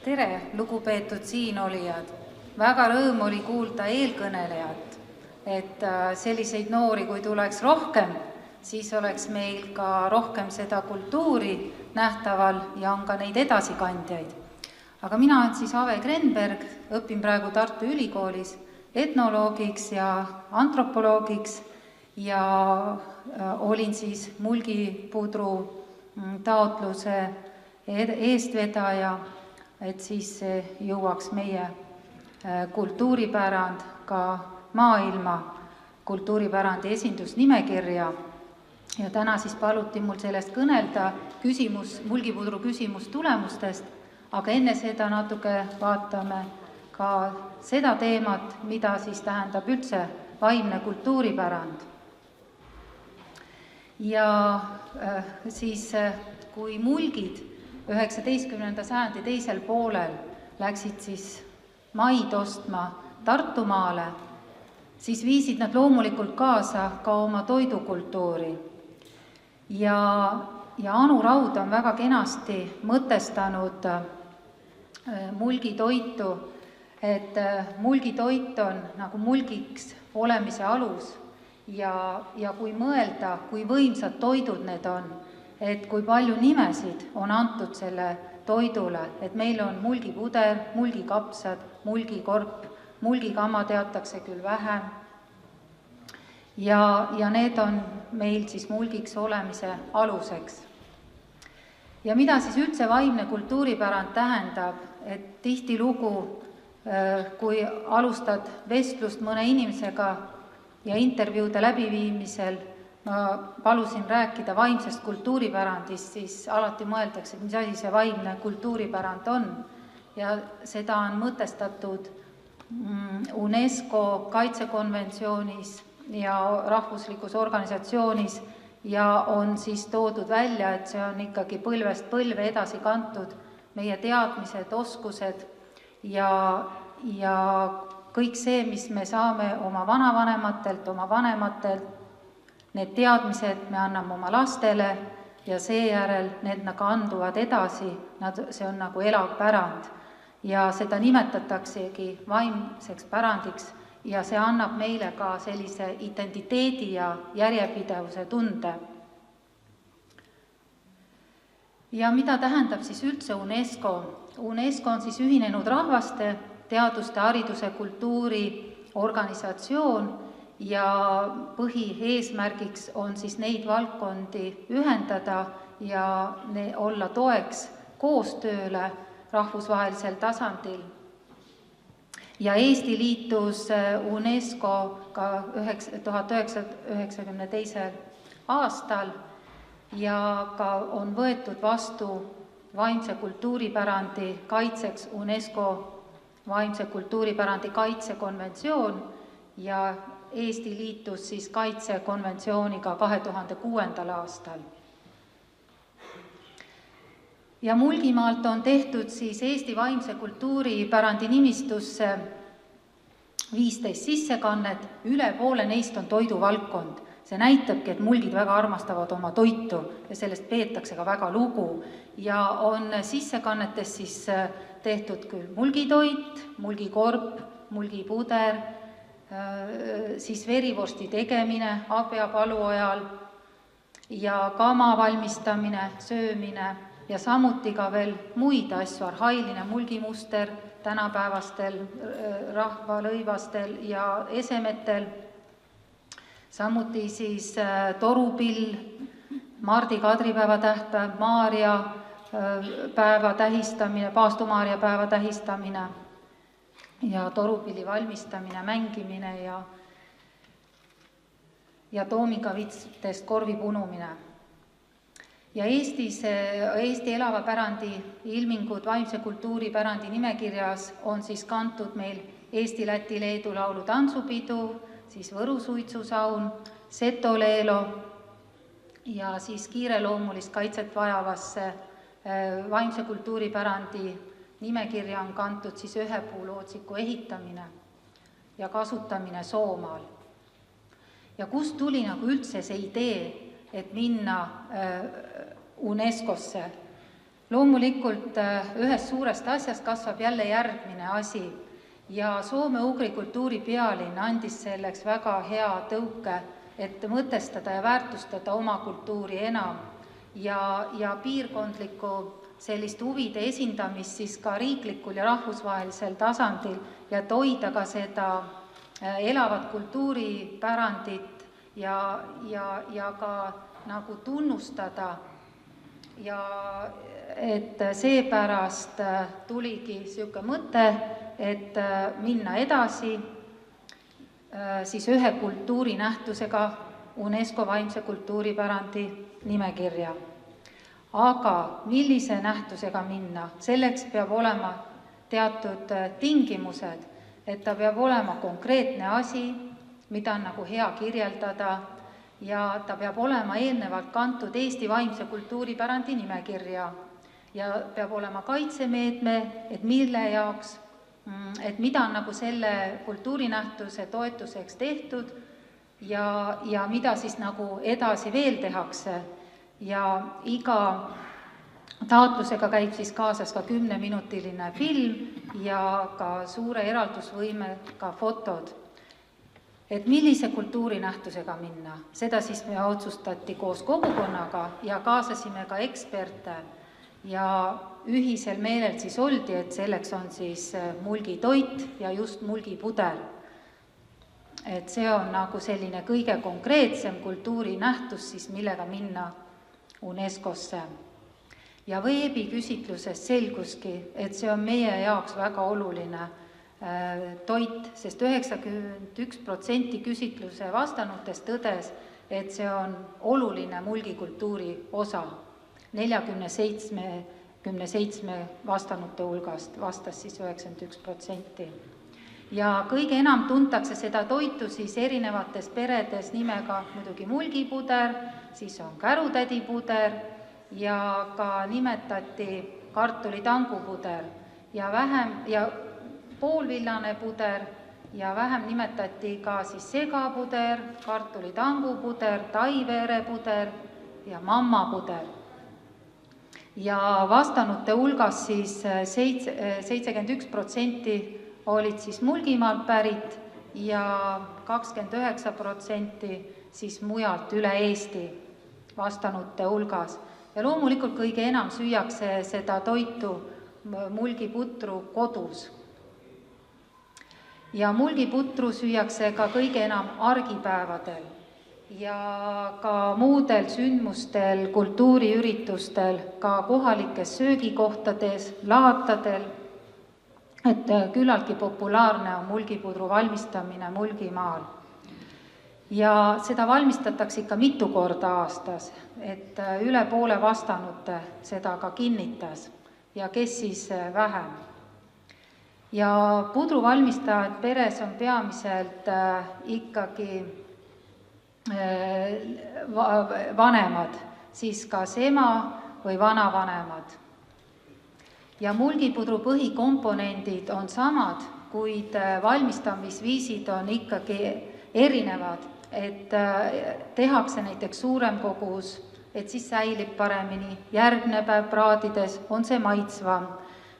Tere, lugupeetud siinolijad! Väga rõõm oli kuulda eelkõnelejat, et selliseid noori, kui tuleks rohkem, siis oleks meil ka rohkem seda kultuuri nähtaval ja on ka neid edasikandjaid. Aga mina olen siis Ave Krenberg, õpin praegu Tartu Ülikoolis etnoloogiks ja antropoloogiks ja olin siis mulgipudru taotluse eestvedaja, et siis jõuaks meie kultuuripärand ka maailma kultuuripärandi esindusnimekirja. Ja täna siis paluti mul sellest kõnelda mulgipudru küsimustulemustest, aga enne seda natuke vaatame ka seda teemat, mida siis tähendab üldse vaimne kultuuripärand. Ja siis, kui mulgid 19. sajandi teisel poolel läksid siis maid ostma Tartumaale, siis viisid nad loomulikult kaasa ka oma toidukultuuri. Ja Anu Raud on väga kenasti mõtestanud mulgitoitu, et mulgitoit on nagu mulgiks olemise alus ja kui mõelda, kui võimsad toidud need on, et kui palju nimesid on antud selle toidule, et meil on mulgipuder, mulgikapsad, mulgikorp, mulgikama teatakse küll vähem ja need on meil siis mulgiks olemise aluseks. Ja mida siis üldse vaimne kultuuripärand tähendab, et tihtilugu, kui alustad vestlust mõne inimesega ja intervjuude läbiviimisel, ma palusin rääkida vaimsest kultuuripärandist, siis alati mõeldakse, et mis asi see vaimne kultuuripärand on. Ja seda on mõtestatud UNESCO kaitsekonventsioonis ja rahvuslikus organisatsioonis ja on siis toodud välja, et see on ikkagi põlvest põlve edasi kantud meie teadmised, oskused ja kõik see, mis me saame oma vanavanematelt, oma vanematelt, need teadmised me anname oma lastele ja seejärel need kanduvad edasi, see on nagu elav pärand. Ja seda nimetataksegi vaimseks pärandiks ja see annab meile ka sellise identiteedi ja järjepidevuse tunde. Ja mida tähendab siis üldse UNESCO? UNESCO on siis Ühinenud Rahvaste teaduste, hariduse, kultuuri organisatsioon ja põhieesmärgiks on siis neid valdkondi ühendada ja olla toeks koostööle rahvusvahelisel tasandil. Ja Eesti liitus UNESCO-ga 1992. aastal ja ka on võetud vastu vaimse kultuuripärandi kaitseks UNESCO vaimse kultuuripärandi kaitsekonventsioon ja Eesti liitus siis kaitsekonventsiooniga 2006. aastal. Ja Mulgimaalt on tehtud siis Eesti vaimse kultuuripärandi nimistusse 15 sissekannet, üle poole neist on toiduvaldkond. See näitabki, et mulgid väga armastavad oma toitu ja sellest peetakse ka väga lugu. Ja on sissekannetes siis tehtud küll mulgitoit, mulgikorp, mulgipuder, siis verivorsti tegemine Abja palu ajal ja kama valmistamine, söömine ja samuti ka veel muid asju, arhailine mulgimuster tänapäevastel rahvalõivastel ja esemetel, samuti siis torupill, Mardi kadripäeva tähtpäev, Maarja päeva tähistamine, Paastu-Maarja päeva tähistamine ja torupilli valmistamine, mängimine ja toomingavitstest korvi punumine. Ja Eesti elava pärandi ilmingud vaimse kultuuripärandi nimekirjas on siis kantud meil Eesti, Läti, Leedu laulu tantsupidu, siis Võru suitsusaun, Seto Leelo ja siis kiireloomulist kaitset vajavasse vaimse kultuuripärandi nimekirja on kantud siis ühepuulootsiku ehitamine ja kasutamine Soomaal. Ja kust tuli üldse see idee, et minna UNESCO-sse Loomulikult ühest suurest asjast kasvab jälle järgmine asi ja soome-ugri kultuuri pealinn andis selleks väga hea tõuke, et mõtestada ja väärtustada oma kultuuri enam ja piirkondlikku sellist huvide esindamist siis ka riiklikul ja rahvusvahelisel tasandil ja et hoida ka seda elavat kultuuripärandit ja ka nagu tunnustada. Ja et seepärast tuligi niisugune mõte, et minna edasi siis ühe kultuurinähtusega UNESCO vaimse kultuuripärandi nimekirja. Aga millise nähtusega minna? Selleks peab olema teatud tingimused, et ta peab olema konkreetne asi, mida on nagu hea kirjeldada, ja ta peab olema eelnevalt kantud Eesti vaimse kultuuripärandi nimekirja ja peab olema kaitsemeetme, et mille jaoks, et mida on nagu selle kultuurinähtuse toetuseks tehtud ja mida siis nagu edasi veel tehakse. Ja iga taotlusega käib siis kaasas ka 10-minutiline film ja ka suure eraldusvõimega fotod. Et millise kultuurinähtusega minna, seda siis me otsustati koos kogukonnaga ja kaasasime ka eksperte ja ühisel meelel siis oldi, et selleks on siis mulgitoit ja just mulgipuder. Et see on nagu selline kõige konkreetsem kultuurinähtus siis, millega minna UNESCO-sse. Ja veebiküsitlusest selguski, et see on meie jaoks väga oluline toit, sest 91% küsitluse vastanutest tõdes, et see on oluline mulgikultuuri osa. 47 vastanute hulgast vastas siis 91%. Ja kõige enam tuntakse seda toitu siis erinevates peredes nimega muidugi mulgipuder, siis on kärutädipuder ja ka nimetati kartulitangupuder ja poolvillane puder ja vähem nimetati ka siis segapuder, kartulitangupuder, taiveerepuder ja mammapuder. Ja vastanute hulgas siis 71% olid siis Mulgimaalt pärit ja 29% siis mujalt üle Eesti vastanute hulgas. Ja loomulikult kõige enam süüakse seda toitu mulgiputru kodus. Ja mulgiputru süüakse ka kõige enam argipäevadel ja ka muudel sündmustel, kultuuriüritustel, ka kohalikes söögikohtades, laatadel, et küllaltki populaarne on mulgipudru valmistamine Mulgimaal. Ja seda valmistatakse ikka mitu korda aastas, et üle poole vastanute seda ka kinnitas ja kes siis vähem. Ja pudruvalmistajad peres on peamiselt ikkagi vanemad, siis kas ema või vanavanemad. Ja mulgipudru põhikomponendid on samad, kuid valmistamisviisid on ikkagi erinevad, et tehakse näiteks suurem kogus, et siis säilib paremini, järgmine päev praadides on see maitsvam.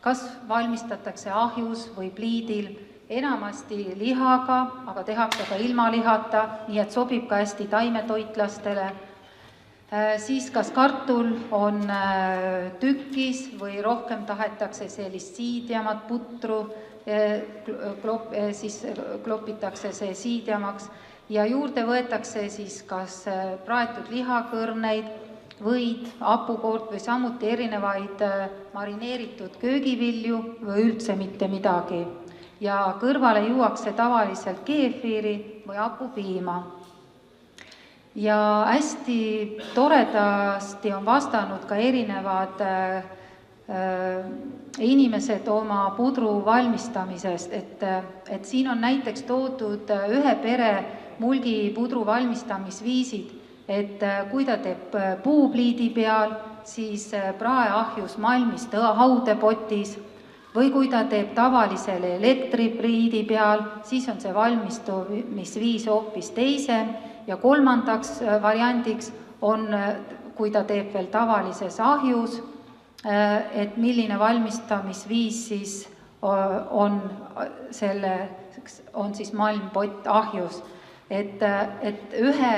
Kas valmistatakse ahjus või pliidil, enamasti lihaga, aga tehakse ka ilma lihata, nii et sobib ka hästi taimetoitlastele. Siis kas kartul on tükis või rohkem tahetakse sellist siidjamat putru, siis klopitakse see siidjamaks ja juurde võetakse siis kas praetud lihakõrneid, võid, hapukoort või samuti erinevaid marineeritud köögivilju või üldse mitte midagi. Ja kõrvale juuakse tavaliselt keefiri või hapupiima. Ja hästi toredasti on vastanud ka erinevad inimesed oma pudru valmistamisest, et siin on näiteks toodud ühe pere mulgipudru valmistamisviisid, et kui ta teeb puupliidi peal, siis praeahjus malmist haudepotis või kui ta teeb tavalisel elektripliidi peal, siis on see valmistumisviis hoopis teise ja kolmandaks variandiks on, kui ta teeb veel tavalises ahjus, et milline valmistamisviis siis on siis malmpott ahjus. Et ühe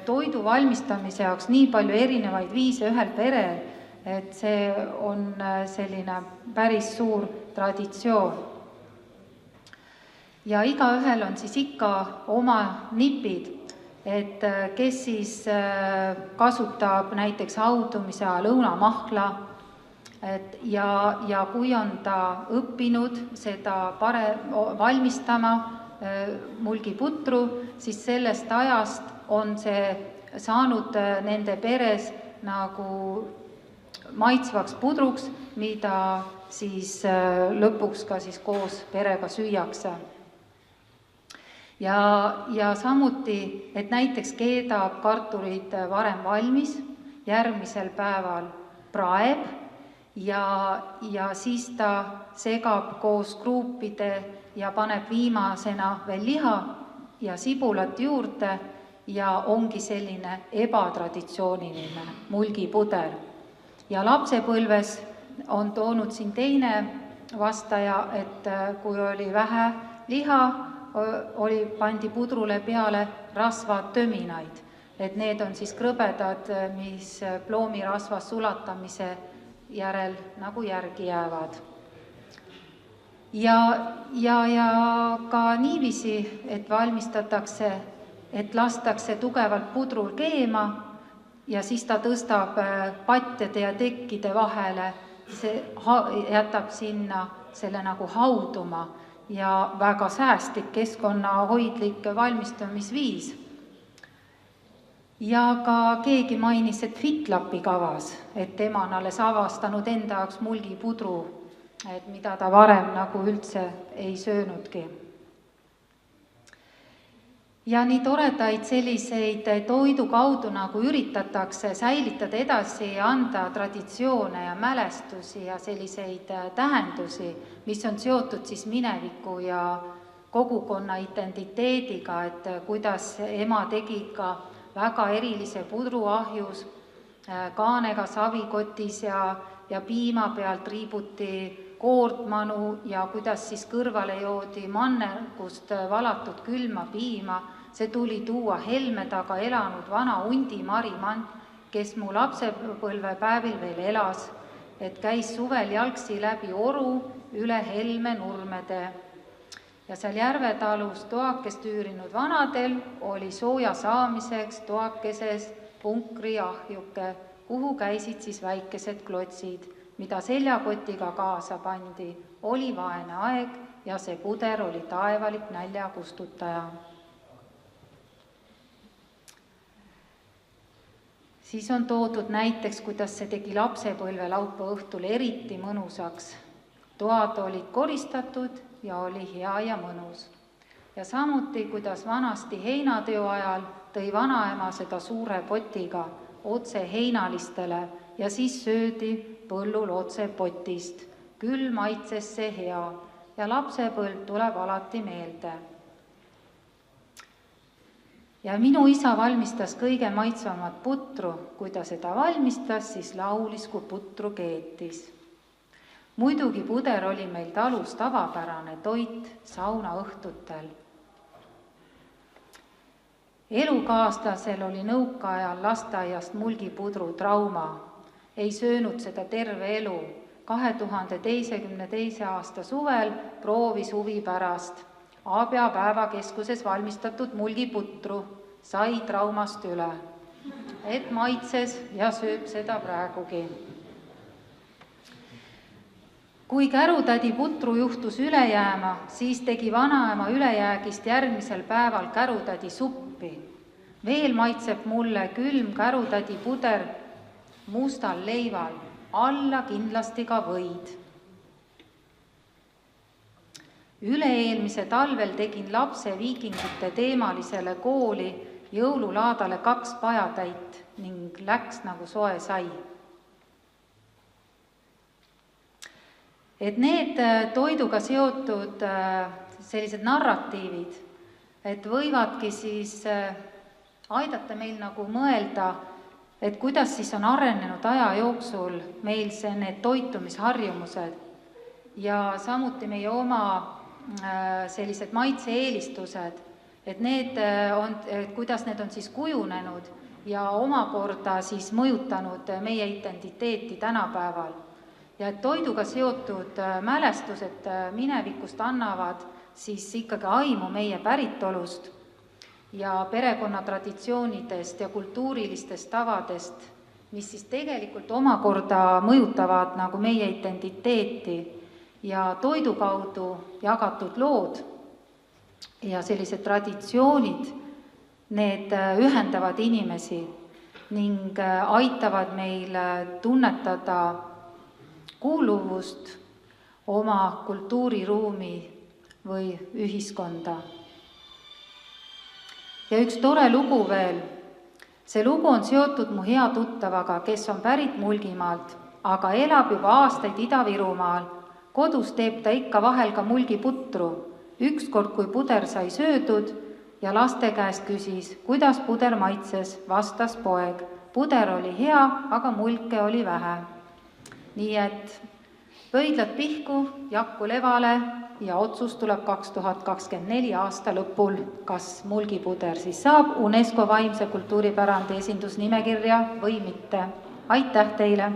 toidu valmistamise jaoks nii palju erinevaid viise ühel perel, et see on selline päris suur traditsioon. Ja igaühel on siis ikka oma nipid, et kes siis kasutab näiteks haudumise ajal õunamahla, ja kui on ta õppinud seda valmistama, mulgiputru, siis sellest ajast on see saanud nende peres nagu maitsvaks pudruks, mida siis lõpuks ka siis koos perega süüakse. Ja samuti, et näiteks keedab karturid varem valmis, järgmisel päeval praeb ja siis ta segab koos kruupide ja paneb viimasena veel liha ja sibulat juurde ja ongi selline ebatraditsiooniline mulgipuder. Ja lapsepõlves on toonud siin teine vastaja, et kui oli vähe liha, pandi pudrule peale rasvatöminaid, et need on siis krõbedad, mis ploomirasvas sulatamise järel nagu järgi jäävad. Ja ka niiviisi, et valmistatakse, et lastakse tugevalt pudrul keema ja siis ta tõstab patjade ja tekkide vahele, see jätab sinna selle nagu hauduma ja väga säästlik, keskkonnahoidlik valmistamisviis. Ja ka keegi mainis, et Fitlapi kavas, et tema on alles avastanud enda jaoks mulgipudru, et mida ta varem nagu üldse ei söönudki. Ja nii toredaid selliseid toidu kaudu nagu üritatakse säilitada edasi ja anda traditsioone ja mälestusi ja selliseid tähendusi, mis on seotud siis mineviku ja kogukonna identiteediga, et kuidas ema tegi ka väga erilise pudru ahjus, kaanega savikotis ja piima pealt riibuti koortmanu ja kuidas siis kõrvale joodi mannergust valatud külma piima. See tuli tuua helme taga elanud vana undi Marimann, kes mu lapsepõlvepäevil veel elas, et käis suvel jalgsi läbi oru üle helme nurmede. Ja seal Järvetalus toakest üürinud vanadel oli sooja saamiseks toakeses punkri ahjuke, kuhu käisid siis väikesed klotsid, mida seljakotiga kaasa pandi, oli vaene aeg ja see puder oli taevalik nälja kustutaja. Siis on toodud näiteks, kuidas see tegi lapsepõlve laupäeva õhtul eriti mõnusaks. Toad olid koristatud ja oli hea ja mõnus. Ja samuti, kuidas vanasti heinateo ajal tõi vanaema seda suure potiga otse heinalistele ja siis söödi põllul otse potist. Küll maitses see hea ja lapsepõlv tuleb alati meelde. Ja minu isa valmistas kõige maitsvamat putru, kui ta seda valmistas, siis laulis, kui putru keetis. Muidugi puder oli meil talus tavapärane toit saunaõhtutel. Elukaaslasel oli nõukaajal lasteaiast mulgipudru trauma. Ei söönud seda terve elu. 2022. aasta suvel proovis huvi pärast. Aabja päevakeskuses valmistatud mulgiputru sai traumast üle, et maitses ja sööb seda praegugi. Kui kärutädi putru juhtus üle jääma, siis tegi vanaema ülejäägist järgmisel päeval kärutädi suppi. Veel maitseb mulle külm kärutädi puder mustal leival, alla kindlasti ka võid. Üle-eelmise talvel tegin lapse viikingute teemalisele kooli jõululaadale 2 pajatäit ning läks nagu soe sai. Et need toiduga seotud sellised narratiivid, et võivadki siis aidata meil nagu mõelda et kuidas siis on arenenud aja jooksul meil need toitumisharjumused ja samuti meie oma sellised maitse-eelistused, et kuidas need on siis kujunenud ja omakorda siis mõjutanud meie identiteeti tänapäeval. Ja et toiduga seotud mälestused minevikust annavad siis ikkagi aimu meie päritolust ja perekonnatraditsioonidest ja kultuurilistest tavadest, mis siis tegelikult omakorda mõjutavad nagu meie identiteeti ja toidu kaudu jagatud lood ja sellised traditsioonid, need ühendavad inimesi ning aitavad meil tunnetada kuuluvust oma kultuuriruumi või ühiskonda. Ja üks tore lugu veel. See lugu on seotud mu hea tuttavaga, kes on pärit Mulgimaalt, aga elab juba aastaid Ida-Virumaal. Kodus teeb ta ikka vahel ka mulgiputru. Ükskord, kui puder sai söödud ja laste käest küsis, kuidas puder maitses, vastas poeg. Puder oli hea, aga mulke oli vähe. Nii et pöidlad pihku, jakku levale ja otsus tuleb 2024 aasta lõpul, kas mulgipuder siis saab UNESCO vaimse kultuuripärandi esindusnimekirja või mitte. Aitäh teile!